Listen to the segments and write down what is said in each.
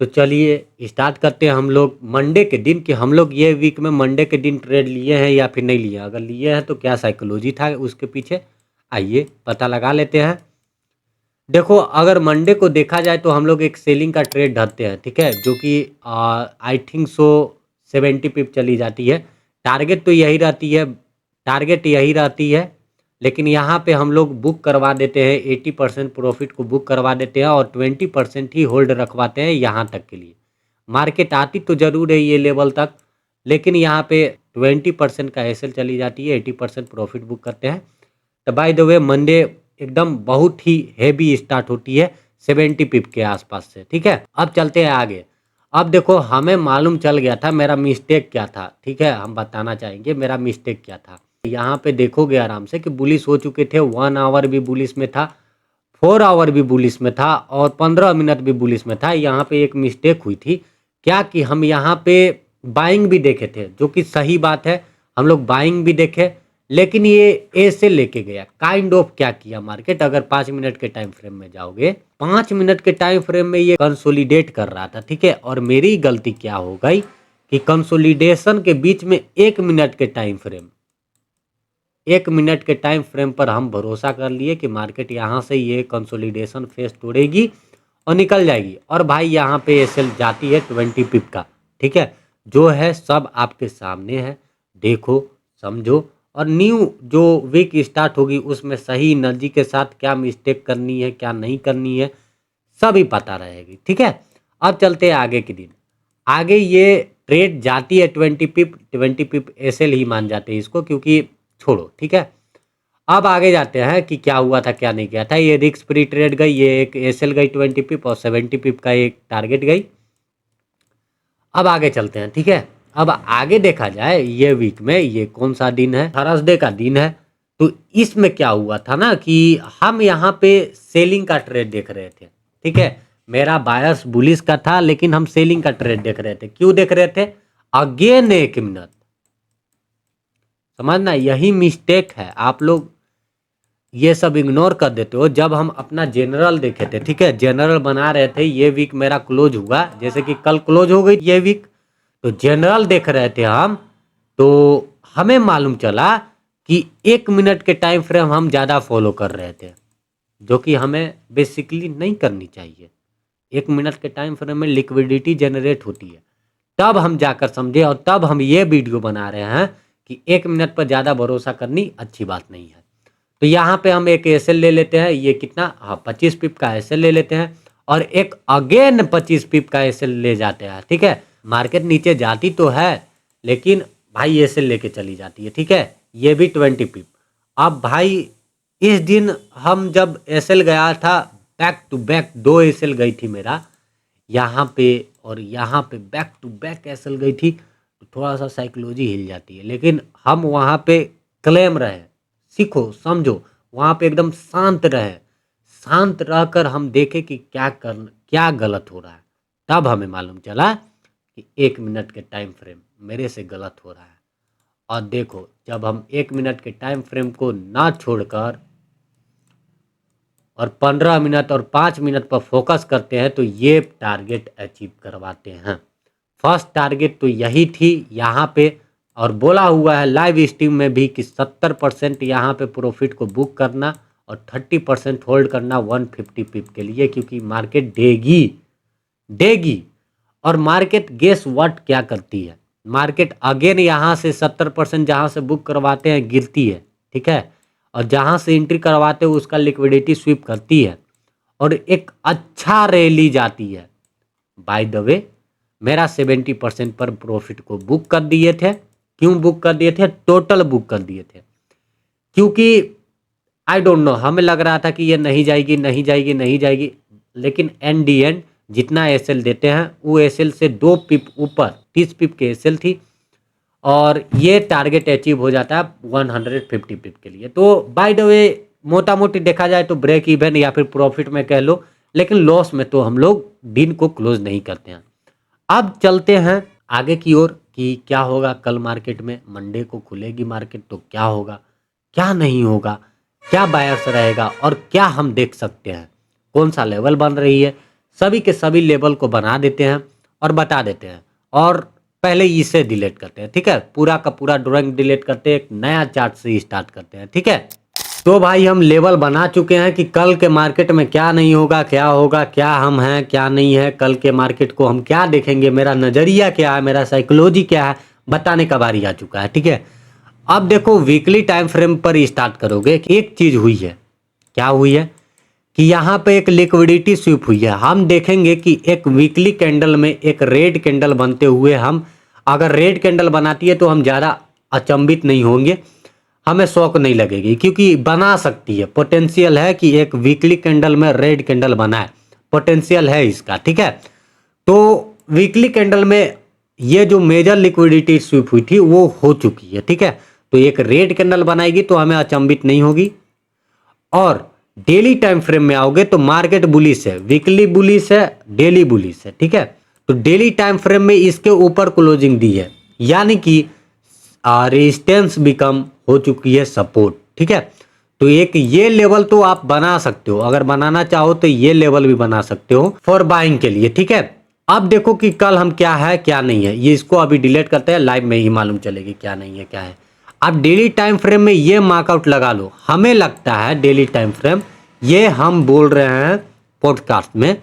तो चलिए स्टार्ट करते हैं हम लोग मंडे के दिन कि हम लोग ये वीक में मंडे के दिन ट्रेड लिए हैं या फिर नहीं लिए। अगर लिए हैं तो क्या साइकोलॉजी था उसके पीछे, आइए पता लगा लेते हैं। देखो अगर मंडे को देखा जाए तो हम लोग एक सेलिंग का ट्रेड धरते हैं, ठीक है, जो कि आई थिंक सो 70 पिप चली जाती है। टारगेट तो यही रहती है, टारगेट यही रहती है, लेकिन यहाँ पे हम लोग बुक करवा देते हैं 80% प्रॉफिट को बुक करवा देते हैं और 20% ही होल्ड रखवाते हैं यहाँ तक के लिए। मार्केट आती तो ज़रूर है ये लेवल तक, लेकिन यहाँ पे 20% का एसएल चली जाती है, 80% प्रॉफिट बुक करते हैं। तो बाय द वे मंडे एकदम बहुत ही हैवी स्टार्ट होती है 70 पिप के आसपास से, ठीक है। अब चलते हैं आगे। अब देखो हमें मालूम चल गया था मेरा मिस्टेक क्या था, ठीक है, हम बताना चाहेंगे मेरा मिस्टेक क्या था। यहाँ पे देखोगे आराम से कि बुलिश हो चुके थे, 1 आवर भी बुलिश में था, 4 आवर भी बुलिश में था और 15 मिनट भी बुलिश में था। यहाँ पे एक मिस्टेक हुई थी क्या कि हम यहाँ पे बाइंग भी देखे थे, जो कि सही बात है, हम लोग बाइंग भी देखे, लेकिन ये ए से लेके गया काइंड ऑफ क्या किया मार्केट। अगर 5 मिनट के टाइम फ्रेम में जाओगे, 5 मिनट के टाइम फ्रेम में ये कंसोलिडेट कर रहा था, ठीक है। और मेरी गलती क्या हो गई कि कंसोलिडेशन के बीच में 1 मिनट के टाइम फ्रेम, 1 मिनट के टाइम फ्रेम पर हम भरोसा कर लिए कि मार्केट यहाँ से ये कंसोलिडेशन फेस तोड़ेगी और निकल जाएगी। और भाई यहाँ पे एसएल जाती है 20 पिप का, ठीक है, जो है सब आपके सामने है, देखो समझो। और न्यू जो वीक स्टार्ट होगी उसमें सही एनर्जी के साथ क्या मिस्टेक करनी है क्या नहीं करनी है सभी पता रहेगी, ठीक है। अब चलते हैं आगे के दिन। आगे ये ट्रेड जाती है 20 पिप एसएल ही मान जाते हैं इसको, क्योंकि छोड़ो, ठीक है। अब आगे जाते हैं कि क्या हुआ था क्या नहीं किया था। ये रिस्क फ्री ट्रेड गई, ये एक एसएल गई 20 पिप और 70 पिप का एक टारगेट गई। अब आगे चलते हैं, ठीक है। अब आगे देखा जाए ये वीक में ये कौन सा दिन है, थर्सडे का दिन है। तो इसमें क्या हुआ था ना कि हम यहाँ पे सेलिंग का ट्रेड देख रहे थे, ठीक है। मेरा बायस बुलिश का था, लेकिन हम सेलिंग का ट्रेड देख रहे थे। क्यों देख रहे थे? अगेन 1 मिनट, समझना यही मिस्टेक है, आप लोग ये सब इग्नोर कर देते हो। जब हम अपना जनरल देखे थे, ठीक है, जनरल बना रहे थे, ये वीक मेरा क्लोज हुआ, जैसे कि कल क्लोज हो गई ये वीक, तो जनरल देख रहे थे हम, तो हमें मालूम चला कि 1 मिनट के टाइम फ्रेम हम ज़्यादा फॉलो कर रहे थे, जो कि हमें बेसिकली नहीं करनी चाहिए। 1 मिनट के टाइम फ्रेम में लिक्विडिटी जनरेट होती है, तब हम जाकर समझे और तब हम ये वीडियो बना रहे हैं कि 1 मिनट पर ज़्यादा भरोसा करनी अच्छी बात नहीं है। तो यहाँ पे हम एक एसएल ले लेते हैं, ये कितना, हाँ 25 पिप का एसएल ले लेते हैं और एक अगेन 25 पिप का एसएल ले जाते हैं, ठीक है। मार्केट नीचे जाती तो है, लेकिन भाई एसएल लेके चली जाती है, ठीक है, ये भी 20 पिप। अब भाई इस दिन हम जब एसएल गया था, बैक टू बैक 2 एसएल गई थी मेरा यहाँ पे और यहाँ पे, बैक टू बैक एसएल गई थी, तो थोड़ा सा साइकोलॉजी हिल जाती है। लेकिन हम वहाँ पे क्लेम रहे, सीखो समझो, वहाँ पे एकदम शांत रहे, शांत रहकर हम देखें कि क्या गलत हो रहा है। तब हमें मालूम चला कि 1 मिनट के टाइम फ्रेम मेरे से गलत हो रहा है। और देखो जब हम 1 मिनट के टाइम फ्रेम को ना छोड़कर और 15 मिनट और 5 मिनट पर फोकस करते हैं तो ये टारगेट अचीव करवाते हैं। फर्स्ट टारगेट तो यही थी यहाँ पे, और बोला हुआ है लाइव स्ट्रीम में भी कि 70% यहाँ पे प्रॉफिट को बुक करना और 30% होल्ड करना 150 पिप के लिए, क्योंकि मार्केट देगी। और मार्केट गेस व्हाट क्या करती है, मार्केट अगेन यहाँ से 70% जहाँ से बुक करवाते हैं गिरती है, ठीक है, और जहाँ से एंट्री करवाते हो उसका लिक्विडिटी स्वीप करती है और एक अच्छा रैली जाती है। बाय द वे मेरा 70% पर प्रॉफिट को बुक कर दिए थे। क्यों बुक कर दिए थे? टोटल बुक कर दिए थे, क्योंकि आई डोंट नो, हमें लग रहा था कि ये नहीं जाएगी, लेकिन एंड दी एंड जितना एसएल देते हैं वो एसएल से 2 पिप ऊपर 30 पिप के एसएल थी और ये टारगेट अचीव हो जाता है 150 पिप के लिए। तो बाय द वे मोटा मोटी देखा जाए तो ब्रेक इवन या फिर प्रॉफिट में कह लो, लेकिन लॉस में तो हम लोग दिन को क्लोज नहीं करते हैं। अब चलते हैं आगे की ओर कि क्या होगा कल मार्केट में। मंडे को खुलेगी मार्केट तो क्या होगा क्या नहीं होगा, क्या बायर्स रहेगा और क्या हम देख सकते हैं, कौन सा लेवल बन रही है, सभी के सभी लेवल को बना देते हैं और बता देते हैं, और पहले इसे डिलीट करते हैं। ठीक है, पूरा का पूरा ड्राइंग डिलीट करते हैं, एक नया चार्ट से स्टार्ट करते हैं। ठीक है, तो भाई हम लेवल बना चुके हैं कि कल के मार्केट में क्या नहीं होगा, क्या होगा, क्या हम हैं क्या नहीं है, कल के मार्केट को हम क्या देखेंगे, मेरा नज़रिया क्या है, मेरा साइकोलॉजी क्या है, बताने का बारी आ चुका है। ठीक है, अब देखो वीकली टाइम फ्रेम पर स्टार्ट करोगे कि एक चीज़ हुई है, क्या हुई है कि यहाँ पे एक लिक्विडिटी स्वीप हुई है। हम देखेंगे कि एक वीकली कैंडल में एक रेड कैंडल बनते हुए, हम अगर रेड कैंडल बनाती है तो हम ज़्यादा अचंभित नहीं होंगे, हमें शौक नहीं लगेगी, क्योंकि बना सकती है, पोटेंशियल है कि एक वीकली कैंडल में रेड कैंडल बनाए, पोटेंशियल है इसका। ठीक है, तो वीकली कैंडल में ये जो मेजर लिक्विडिटी स्वीप हुई थी वो हो चुकी है। ठीक है, तो एक रेड कैंडल बनाएगी तो हमें अचंभित नहीं होगी। और डेली टाइम फ्रेम में आओगे तो मार्केट बुलिश है, वीकली बुलिश है, डेली बुलिश है। ठीक है, तो डेली टाइम फ्रेम में इसके ऊपर क्लोजिंग दी है, यानी कि रेजिस्टेंस बिकम हो चुकी है सपोर्ट। ठीक है, तो एक ये लेवल तो आप बना सकते हो, अगर बनाना चाहो तो ये लेवल भी बना सकते हो फॉर बाइंग के लिए। ठीक है, अब देखो कि कल हम क्या है क्या नहीं है, ये इसको अभी डिलीट करते हैं, लाइव में ही मालूम चलेगी क्या नहीं है क्या है। आप डेली टाइम फ्रेम में ये मार्कआउट लगा लो, हमें लगता है डेली टाइम फ्रेम, ये हम बोल रहे हैं पॉडकास्ट में,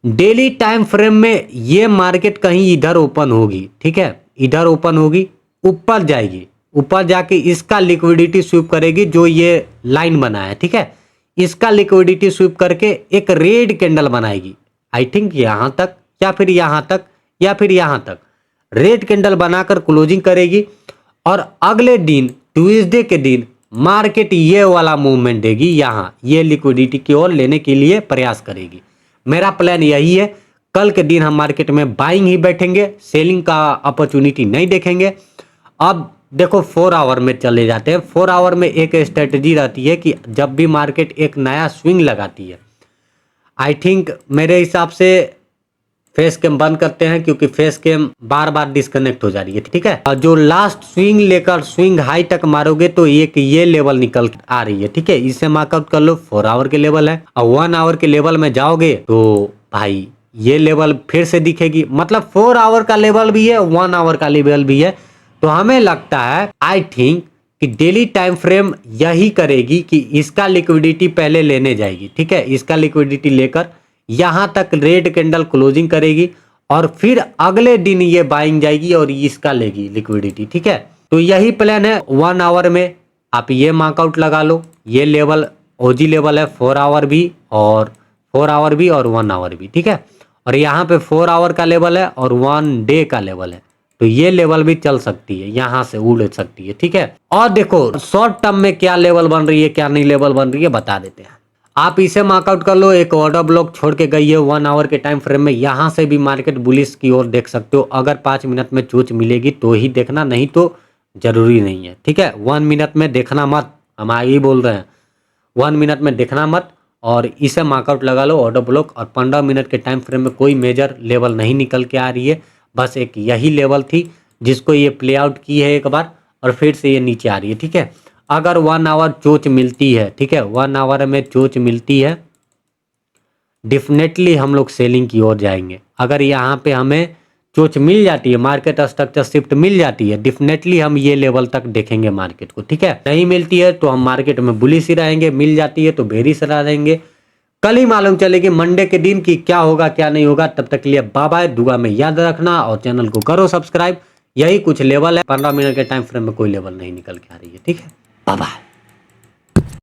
डेली टाइम फ्रेम में ये मार्केट कहीं इधर ओपन होगी। ठीक है, इधर ओपन होगी, ऊपर जाएगी, ऊपर जाके इसका लिक्विडिटी स्वीप करेगी, जो ये लाइन बना है। ठीक है, इसका लिक्विडिटी स्वीप करके एक रेड कैंडल बनाएगी, आई थिंक यहाँ तक या फिर यहाँ तक या फिर यहाँ तक, रेड कैंडल बनाकर क्लोजिंग करेगी, और अगले दिन ट्यूसडे के दिन मार्केट ये वाला मूवमेंट देगी, यहाँ ये लिक्विडिटी की ओर लेने के लिए प्रयास करेगी। मेरा प्लान यही है, कल के दिन हम मार्केट में बाइंग ही बैठेंगे, सेलिंग का अपॉर्चुनिटी नहीं देखेंगे। अब देखो 4 आवर में चले जाते हैं। 4 आवर में एक स्ट्रेटजी रहती है कि जब भी मार्केट एक नया स्विंग लगाती है, आई थिंक मेरे हिसाब से फेस कैम बंद करते हैं, क्योंकि फेस कैम बार बार डिस्कनेक्ट हो जा रही है। ठीक है, और जो लास्ट स्विंग लेकर स्विंग हाई तक मारोगे तो एक ये लेवल निकल आ रही है। ठीक है, इसे मार्कआउट कर लो, 4 आवर के लेवल है। और 1 आवर के लेवल में जाओगे तो भाई ये लेवल फिर से दिखेगी, मतलब 4 आवर का लेवल भी है, 1 आवर का लेवल भी है। तो हमें लगता है, आई थिंक, कि डेली टाइम फ्रेम यही करेगी कि इसका लिक्विडिटी पहले लेने जाएगी। ठीक है, इसका लिक्विडिटी लेकर यहां तक रेड कैंडल क्लोजिंग करेगी, और फिर अगले दिन ये बाइंग जाएगी और इसका लेगी लिक्विडिटी। ठीक है, तो यही प्लान है। 1 आवर में आप ये मार्कआउट लगा लो, ये लेवल ओजी लेवल है, 4 आवर भी और 4 आवर भी और 1 आवर भी। ठीक है, और यहाँ पे 4 आवर का लेवल है और 1 डे का लेवल है, तो ये लेवल भी चल सकती है, यहाँ से उड़ सकती है। ठीक है, और देखो शॉर्ट टर्म में क्या लेवल बन रही है क्या नहीं लेवल बन रही है बता देते हैं। आप इसे मार्कआउट कर लो, एक ऑर्डर ब्लॉक छोड़ के गई है 1 आवर के टाइम फ्रेम में, यहाँ से भी मार्केट बुलिश की ओर देख सकते हो। अगर 5 मिनट में चोच मिलेगी तो ही देखना, नहीं तो जरूरी नहीं है। ठीक है, 1 मिनट में देखना मत, हम आगे ही बोल रहे हैं, 1 मिनट में देखना मत, और इसे मार्कआउट लगा लो ऑर्डर ब्लॉक। और 15 मिनट के टाइम फ्रेम में कोई मेजर लेवल नहीं निकल के आ रही है, बस एक यही लेवल थी जिसको ये प्ले आउट की है एक बार, और फिर से ये नीचे आ रही है। ठीक है, अगर 1 आवर चोच मिलती है, ठीक है, 1 आवर में चोच मिलती है, डेफिनेटली हम लोग सेलिंग की ओर जाएंगे। अगर यहाँ पे हमें चोच मिल जाती है, मार्केट स्ट्रक्चर शिफ्ट मिल जाती है, डेफिनेटली हम ये लेवल तक देखेंगे मार्केट को। ठीक है, नहीं मिलती है तो हम मार्केट में बुलिश ही रहेंगे, मिल जाती है तो बेरिश रहेंगे। कल ही मालूम चलेगी मंडे के दिन की क्या होगा क्या नहीं होगा। तब तक के लिए बाय बाय, दुआ में याद रखना और चैनल को करो सब्सक्राइब। यही कुछ लेवल है, 15 मिनट के टाइम फ्रेम में कोई लेवल नहीं निकल के आ रही है। ठीक है, बाय बाय।